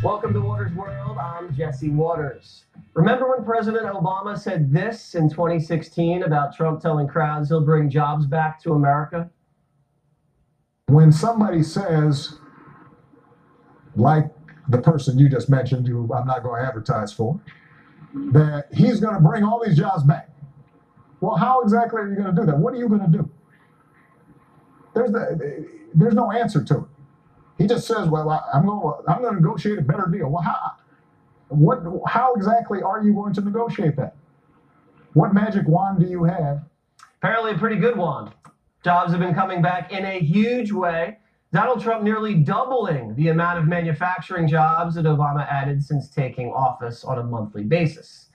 Welcome to Waters World. I'm Jesse Waters. Remember when President Obama said this in 2016 about Trump telling crowds he'll bring jobs back to America? When somebody says, like the person you just mentioned, who I'm not going to advertise for, that he's going to bring all these jobs back. Well, how exactly are you going to do that? What are you going to do? There's no answer to it. He just says, "Well, I'm going to negotiate a better deal." Well, how exactly are you going to negotiate that? What magic wand do you have? Apparently a pretty good one. Jobs have been coming back in a huge way. Donald Trump nearly doubling the amount of manufacturing jobs that Obama added since taking office on a monthly basis.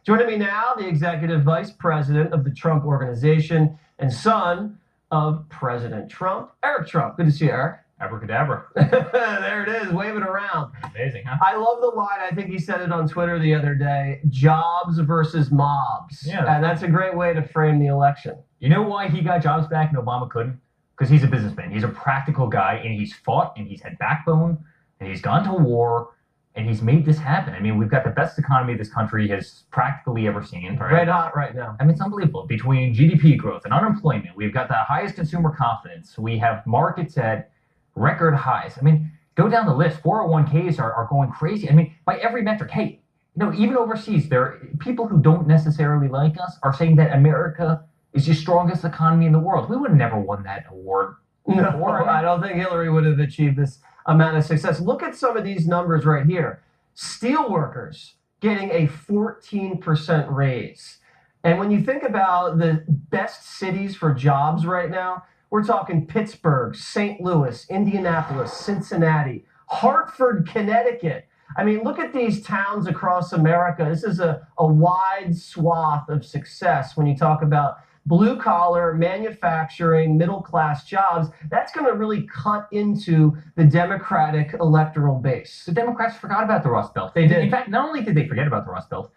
Joining me now, the executive vice president of the Trump Organization and son of President Trump, Eric Trump. Good to see you, Eric. Abracadabra. There it is, waving around. Amazing, huh? I love the line. I think he said it on Twitter the other day, jobs versus mobs. Yeah. And that's a great way to frame the election. You know why he got jobs back and Obama couldn't? Because he's a businessman. He's a practical guy, and he's fought, and he's had backbone, and he's gone to war, and he's made this happen. I mean, we've got the best economy this country has practically ever seen. Right? Red hot right now. I mean, it's unbelievable. Between GDP growth and unemployment, we've got the highest consumer confidence. We have markets at record highs. I mean, go down the list. 401ks are going crazy. I mean, by every metric. Hey, even overseas, there are people who don't necessarily like us are saying that America is the strongest economy in the world. We would have never won that award. No, I don't think Hillary would have achieved this amount of success. Look at some of these numbers right here. Steelworkers getting a 14% raise. And when you think about the best cities for jobs right now, we're talking Pittsburgh, St. Louis, Indianapolis, Cincinnati, Hartford, Connecticut. I mean, look at these towns across America. This is a wide swath of success when you talk about blue-collar, manufacturing, middle-class jobs. That's going to really cut into the Democratic electoral base. The Democrats forgot about the Rust Belt. They did. In fact, not only did they forget about the Rust Belt,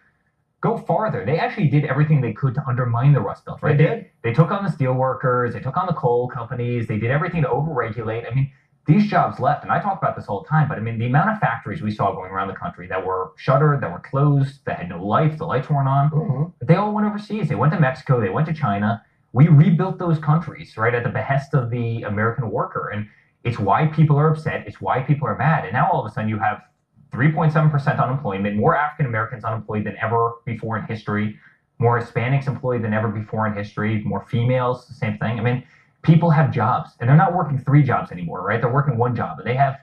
go farther. They actually did everything they could to undermine the Rust Belt, right? They did. They took on the steel workers. They took on the coal companies. They did everything to overregulate. I mean, these jobs left, and I talk about this all the time, but I mean, the amount of factories we saw going around the country that were shuttered, that were closed, that had no life, the lights weren't on, they all went overseas. They went to Mexico. They went to China. We rebuilt those countries, right, at the behest of the American worker, and it's why people are upset. It's why people are mad. And now all of a sudden you have 3.7% unemployment, more African Americans unemployed than ever before in history, more Hispanics employed than ever before in history, more females, the same thing. I mean, people have jobs, and they're not working 3 jobs anymore, right? They're working 1 job, and they have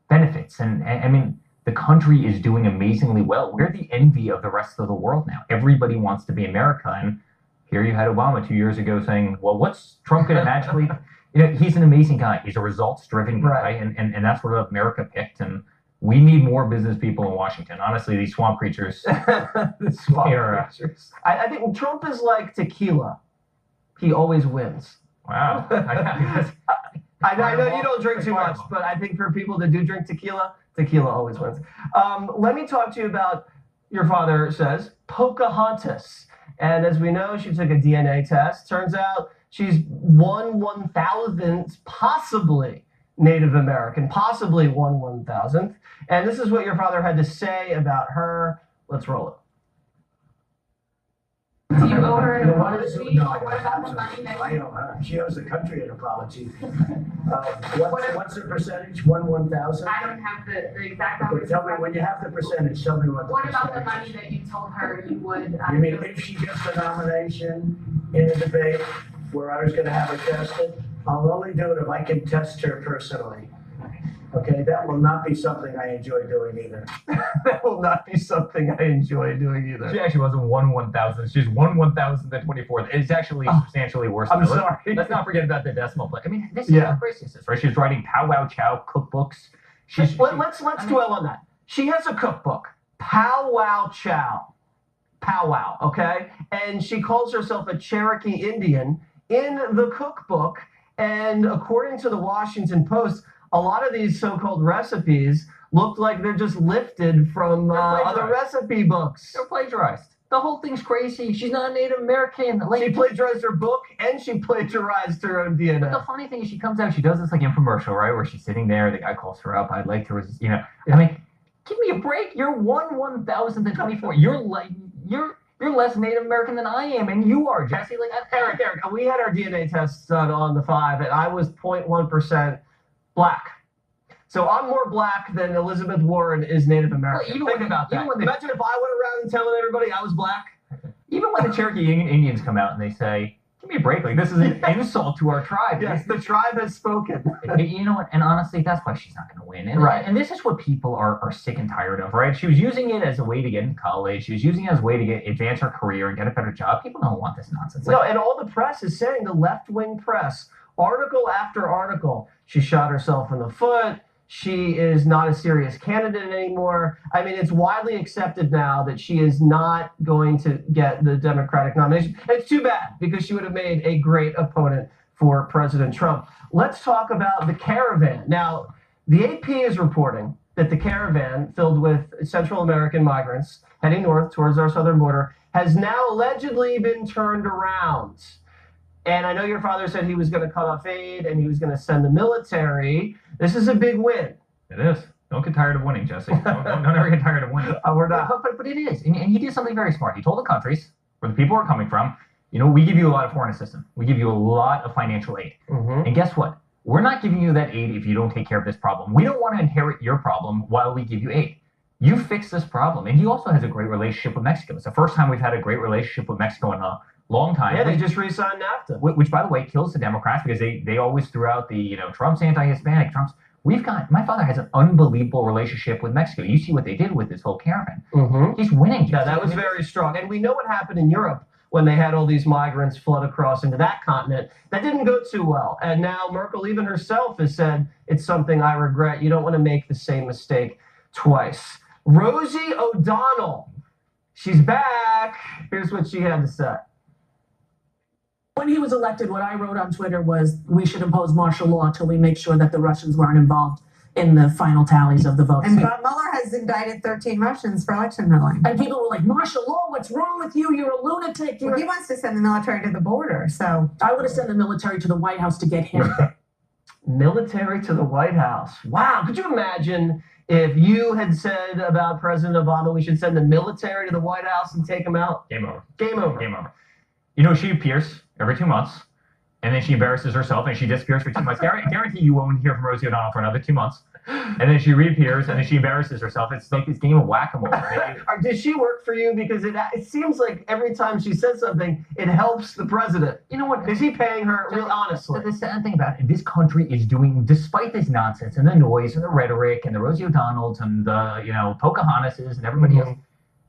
benefits. And I mean, the country is doing amazingly well. We're the envy of the rest of the world now. Everybody wants to be America. And here you had Obama 2 years ago saying, well, what's Trump going to magically... he's an amazing guy. He's a results-driven guy, Right. and that's what America picked. And we need more business people in Washington. Honestly, these swamp creatures. The swamp creatures. I think Trump is like tequila. He always wins. Wow. I know you don't drink too much, but I think for people that do drink tequila, tequila always wins. Let me talk to you about, your father says, Pocahontas. And as we know, she took a DNA test. Turns out she's 1/1000th, possibly Native American, possibly 1/1000th. And this is what your father had to say about her. Let's roll it. Do you owe her an No, apology? no, What about the money that I you... owe her. She owes the country an apology. What's the percentage? 1/1000? I don't have the exact Okay, numbers. tell me, when you have the percentage, tell me what the What about the percentage money that you told her you would... is. You mean if she gets the nomination in a debate where I was gonna have her tested? I'll only do it if I can test her personally. Okay, that will not be something I enjoy doing either. That will not be something I enjoy doing She either. actually wasn't 1/1000th. She's 1/1024th. It's actually substantially worse. I'm than that. sorry. Let's not forget about the decimal place. I mean, this is Yeah. how crazy this is, right? She's writing Pow Wow Chow cookbooks. Let's dwell on that. She has a cookbook, Pow Wow Chow. Pow Wow, okay? And she calls herself a Cherokee Indian in the cookbook. And according to the Washington Post, a lot of these so-called recipes look like they're just lifted from other recipe books. They're plagiarized. The whole thing's crazy. She's not a Native American. She plagiarized her book and she plagiarized her own But DNA. the funny thing is, she comes out, she does this like infomercial, right, where she's sitting there, the guy calls her up, I'd like to resist, I mean, Give me a break. You're 1/1024. You're less Native American than I am, and you are, Jesse. Like, Eric, we had our DNA tests done on the 5, and I was 0.1% black. So I'm more black than Elizabeth Warren is Native American. Well, Think about that. even when Imagine if I went around and telling everybody I was black. Even when the Cherokee Indians come out and they say, give me a break, like, this is an insult to our tribe. Yes, the tribe has spoken. You know what? And honestly, that's why she's not going to win. And, Right. And this is what people are sick and tired of, right? She was using it as a way to get into college. She was using it as a way to advance her career and get a better job. People don't want this nonsense. No, and all the press is saying, the left-wing press, article after article, she shot herself in the foot. She is not a serious candidate anymore. I mean, it's widely accepted now that she is not going to get the Democratic nomination. And it's too bad, because she would have made a great opponent for President Trump. Let's talk about the caravan. Now, the AP is reporting that the caravan filled with Central American migrants heading north towards our southern border has now allegedly been turned around. And I know your father said he was going to cut off aid and he was going to send the military. This is a big win. It is. Don't get tired of winning, Jesse. Don't ever get tired of winning. We're not. But it is. And he did something very smart. He told the countries where the people are coming from, we give you a lot of foreign assistance. We give you a lot of financial aid. Mm-hmm. And guess what? We're not giving you that aid if you don't take care of this problem. We don't want to inherit your problem while we give you aid. You fix this problem. And he also has a great relationship with Mexico. It's the first time we've had a great relationship with Mexico in a long time. Yeah, they just re-signed NAFTA. Which, by the way, kills the Democrats because they always threw out the, Trump's anti-Hispanic, Trump's. My father has an unbelievable relationship with Mexico. You see what they did with this whole caravan. Mm-hmm. He's winning. Yeah, that was very strong. And we know what happened in Europe when they had all these migrants flood across into that continent. That didn't go too well. And now Merkel, even herself, has said, it's something I regret. You don't want to make the same mistake twice. Rosie O'Donnell, she's back. Here's what she had to say. When he was elected, what I wrote on Twitter was, we should impose martial law till we make sure that the Russians weren't involved in the final tallies of the votes. And Bob Mueller has indicted 13 Russians for election meddling. And people were like, martial law, what's wrong with you? You're a lunatic. Well, he wants to send the military to the border, so. I would have sent the military to the White House to get him. Military to the White House. Wow. Could you imagine if you had said about President Obama, we should send the military to the White House and take him out? Game over. Game over. Game over. She appears every 2 months, and then she embarrasses herself, and she disappears for 2 months. Guarantee you won't hear from Rosie O'Donnell for another 2 months. And then she reappears, and then she embarrasses herself. It's like this game of whack-a-mole. Did she work for you? Because it seems like every time she says something, it helps the president. You know what? Is he paying her, really honestly? The sad thing about it, this country is doing, despite this nonsense and the noise and the rhetoric and the Rosie O'Donnells and the Pocahontases and everybody else,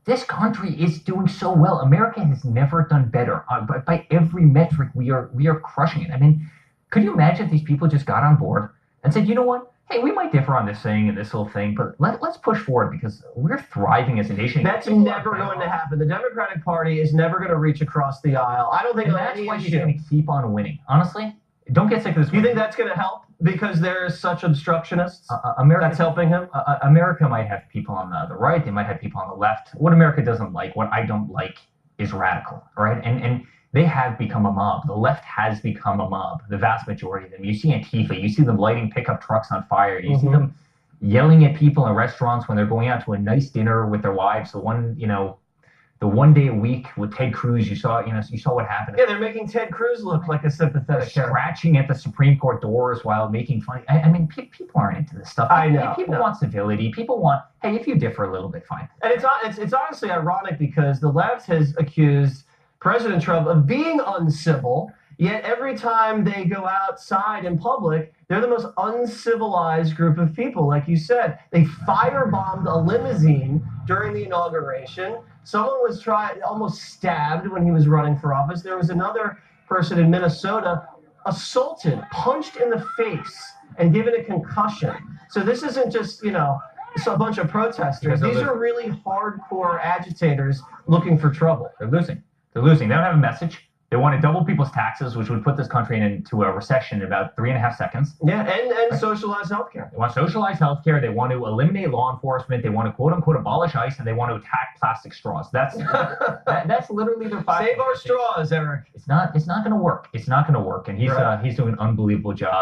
this country is doing so well. America has never done better. By every metric, we are crushing it. I mean, could you imagine if these people just got on board and said, you know what? Hey, we might differ on this thing and this whole thing, but let's push forward because we're thriving as a nation. That's never going to happen. The Democratic Party is never going to reach across the aisle. I don't think that's why she's going to keep on winning. Honestly, don't get sick of this. You think that's going to help because there's such obstructionists? That's helping him? America might have people on the right. They might have people on the left. What America doesn't like, what I don't like, is radical, right? And they have become a mob. The left has become a mob, the vast majority of them. You see Antifa, you see them lighting pickup trucks on fire. You see them yelling at people in restaurants when they're going out to a nice dinner with their wives. The one day a week with Ted Cruz, you saw what happened. Yeah, they're making Ted Cruz look like a sympathetic character. Scratching at the Supreme Court doors while making fun. I mean, people aren't into this stuff. I know. People want civility. People want, hey, if you differ a little bit, fine. And it's honestly ironic because the left has accused President Trump of being uncivil, yet every time they go outside in public, they're the most uncivilized group of people. Like you said, they firebombed a limousine during the inauguration. Someone was almost stabbed when he was running for office. There was another person in Minnesota assaulted, punched in the face, and given a concussion. So this isn't just, a bunch of protesters. These are really hardcore agitators looking for trouble. They're losing. They don't have a message. They want to double people's taxes, which would put this country into a recession in about 3.5 seconds. Yeah, and socialized healthcare. They want socialized healthcare. They want to eliminate law enforcement. They want to quote unquote abolish ICE, and they want to attack plastic straws. That's literally their five. Save our straws, Eric. It's not going to work. It's not going to work. And he's doing an unbelievable job.